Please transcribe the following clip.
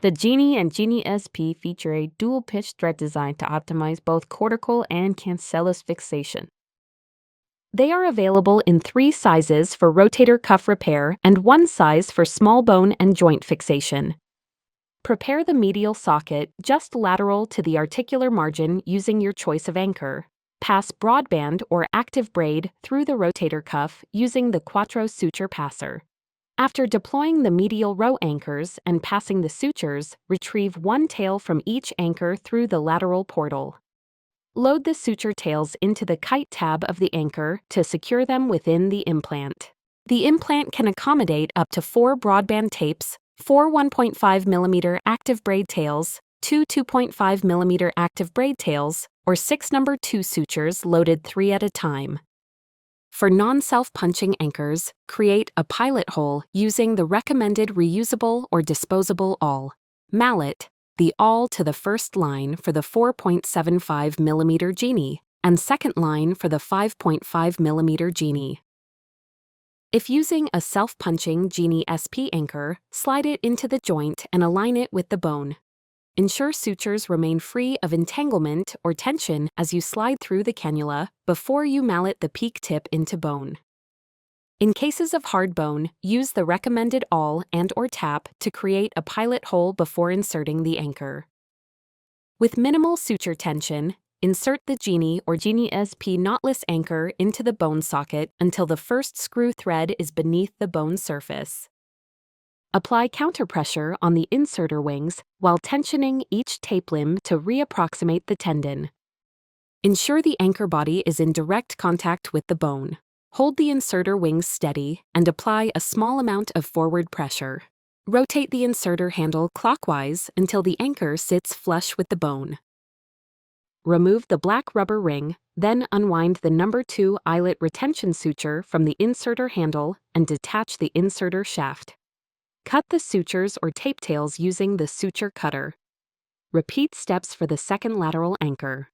The Genie and Genie SP feature a dual-pitch thread design to optimize both cortical and cancellous fixation. They are available in 3 sizes for rotator cuff repair and 1 size for small bone and joint fixation. Prepare the medial socket just lateral to the articular margin using your choice of anchor. Pass broadband or active braid through the rotator cuff using the Quattro suture passer. After deploying the medial row anchors and passing the sutures, retrieve 1 tail from each anchor through the lateral portal. Load the suture tails into the kite tab of the anchor to secure them within the implant. The implant can accommodate up to 4 broadband tapes, 4 1.5 mm active braid tails, 2 2.5 mm active braid tails, or 6 number 2 sutures loaded 3 at a time. For non-self-punching anchors, create a pilot hole using the recommended reusable or disposable awl. Mallet the awl to the first line for the 4.75 mm Genie and second line for the 5.5 mm Genie. If using a self-punching Genie SP anchor, slide it into the joint and align it with the bone. Ensure sutures remain free of entanglement or tension as you slide through the cannula before you mallet the peak tip into bone. In cases of hard bone, use the recommended awl and/or tap to create a pilot hole before inserting the anchor. With minimal suture tension, insert the Genie or Genie SP knotless anchor into the bone socket until the first screw thread is beneath the bone surface. Apply counterpressure on the inserter wings while tensioning each tape limb to reapproximate the tendon. Ensure the anchor body is in direct contact with the bone. Hold the inserter wings steady and apply a small amount of forward pressure. Rotate the inserter handle clockwise until the anchor sits flush with the bone. Remove the black rubber ring, then unwind the number 2 eyelet retention suture from the inserter handle and detach the inserter shaft. Cut the sutures or tape tails using the suture cutter. Repeat steps for the second lateral anchor.